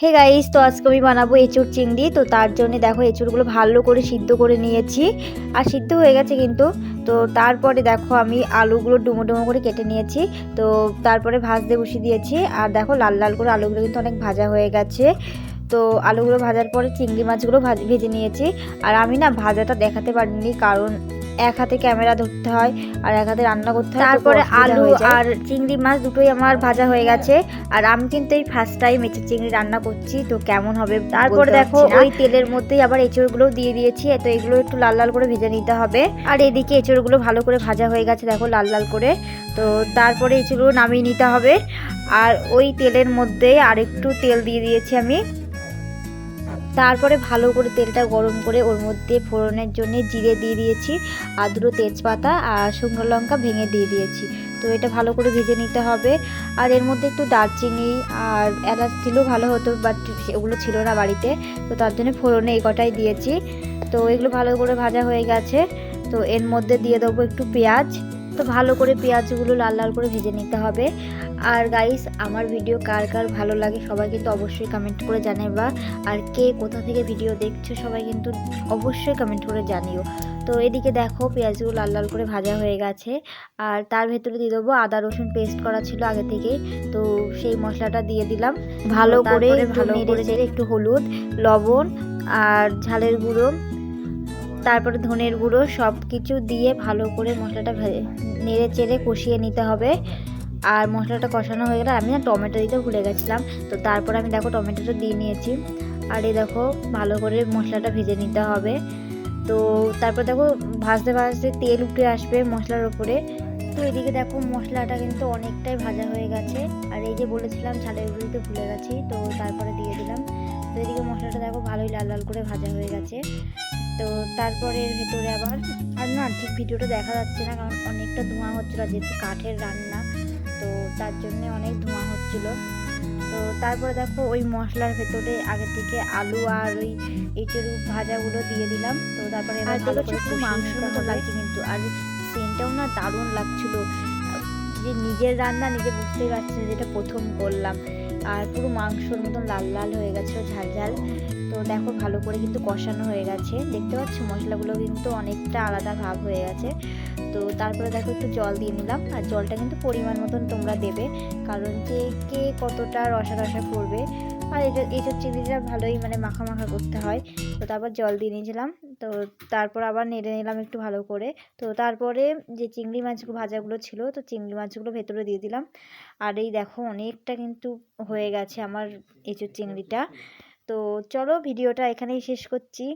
Hey guys, তো আজকে আমি বানাবো এঁচুড় চিংড়ি। তো তার জন্য দেখো এঁচুড়গুলো ভালো করে সিদ্ধ করে নিয়েছি, আর সিদ্ধ হয়ে গেছে কিন্তু। তো তারপরে দেখো আমি আলুগুলো ডুমো ডুমো করে কেটে নিয়েছি। তো তারপরে ভাজতে বসিয়ে দিয়েছি, আর দেখো লাল লাল করে আলুগুলো কিন্তু অনেক ভাজা হয়ে গেছে। তো আলুগুলো ভাজার পরে চিংড়ি মাছগুলো ভেজে নিয়েছি। আর আমি না ভাজাটা দেখাতে পারিনি, কারণ এক হাতে ক্যামেরা ধরতে হয় আর এক হাতে রান্না করতে হয়। তারপরে আলু আর চিংড়ি মাছ দুটোই আমার ভাজা হয়ে গেছে। আর আমি কিন্তু এই ফার্স্ট টাইম এঁচুড় চিংড়ি রান্না করছি, তো কেমন হবে তারপরে দেখো ওই তেলের মধ্যেই আবার এঁচুড়গুলো দিয়ে দিয়েছি। তো এগুলো একটু লাল লাল করে ভেজে নিতে হবে। আর এদিকে এঁচুড়গুলো ভালো করে ভাজা হয়ে গেছে, দেখো লাল লাল করে। তো তারপরে এঁচুড়গুলো নামিয়ে নিতে হবে। আর ওই তেলের মধ্যে আরেকটু তেল দিয়ে দিয়েছি আমি। তারপরে ভালো করে তেলটা গরম করে ওর মধ্যে ফোড়নের জন্য জিরে দিয়ে দিয়েছি, আর দুটো তেজপাতা আর শুকনো লঙ্কা ভেঙে দিয়ে দিয়েছি। তো এটা ভালো করে ভেজে নিতে হবে। আর এর মধ্যে একটু দারচিনি আর এলাচ দিলেও ভালো হতো, বাট ওগুলো ছিল না বাড়িতে, তো তার জন্য ফোড়নে এই কটাই দিয়েছি। তো এগুলো ভালো করে ভাজা হয়ে গেছে। তো এর মধ্যে দিয়ে দেবো একটু পেঁয়াজ। তো ভালো করে পেঁয়াজগুলো লাল লাল করে ভেজে নিতে হবে। আর গাইস, আমার ভিডিও কার কার ভালো লাগে সবাই কিন্তু অবশ্যই কমেন্ট করে জানাবা। আর কে কোথা থেকে ভিডিও দেখছো সবাই কিন্তু অবশ্যই কমেন্ট করে জানিও। তো এদিকে দেখো পেঁয়াজগুলো লাল লাল করে ভাজা হয়ে গেছে। আর তার ভেতরে দিয়ে দেবো আদা রসুন পেস্ট করা ছিল আগে থেকেই। তো সেই মশলাটা দিয়ে দিলাম ভালো করে একটু হলুদ, লবণ আর ঝালের গুঁড়ো, তারপরে ধনের গুঁড়ো সব কিছু দিয়ে ভালো করে মশলাটা নেড়ে চেড়ে কষিয়ে নিতে হবে। আর মশলাটা কষানো হয়ে গেলে আমি না টমেটো দিতে ভুলে গেছিলাম। তো তারপর আমি দেখো টমেটোটা দিয়ে নিয়েছি। আর এই দেখো ভালো করে মশলাটা ভেজে নিতে হবে। তো তারপর দেখো ভাজতে ভাজতে তেল উঠে আসবে মশলার উপরে। তো এদিকে দেখো মশলাটা কিন্তু অনেকটাই ভাজা হয়ে গেছে। আর এই যে বলেছিলাম ঝালের গুঁড়ো দিতে ভুলে গেছি, তো তারপরে দিয়ে দিলাম। তো এদিকে মশলাটা দেখো ভালোই লাল লাল করে ভাজা হয়ে গেছে। তো তারপরে এর ভেতরে আবার আর না ঠিক ভিডিওটা দেখা যাচ্ছে না, কারণ অনেকটা ধোঁয়া হচ্ছিলো, যেহেতু কাঠের রান্না, তো তার জন্য অনেক ধোঁয়া হচ্ছিল। তো তারপরে দেখো ওই মশলার ভেতরে আগে থেকে আলু আর ওই এঁচড় ভাজাগুলো দিয়ে দিলাম। তো তারপরে এবার ভালো করে মাংসের মতো লাগছে কিন্তু, আর সেন্টটাও না দারুণ লাগছিল। যে নিজের রান্না নিজে বুঝতেই পারছি যেটা প্রথম করলাম। আর পুরো মাংসর মতন লাল লাল হয়ে গেছিলো, ঝাল ঝাল। তো দেখো ভালো করে কিন্তু কষানো হয়ে গেছে, দেখতে পাচ্ছ মশলাগুলো কিন্তু অনেকটা আলাদা ভাব হয়ে গেছে। তো তারপরে দেখো একটু জল দিয়ে নিলাম। আর জলটা কিন্তু পরিমাণ মতন তোমরা দেবে, কারণ যে কে কতটা রসা রসা করবে। আর এইসব চিংড়িটা ভালোই মানে মাখা মাখা করতে হয়। তো তারপর জল দিয়ে নিয়েছিলাম। তো তারপর আবার নেড়ে নিলাম একটু ভালো করে। তো তারপরে যে চিংড়ি মাছগুলো ভাজাগুলো ছিল, তো চিংড়ি মাছগুলো ভেতরে দিয়ে দিলাম। আর এই দেখো অনেকটা কিন্তু হয়ে গেছে আমার এঁচোড় চিংড়িটা। তো চলো ভিডিওটা এখানেই শেষ করছি।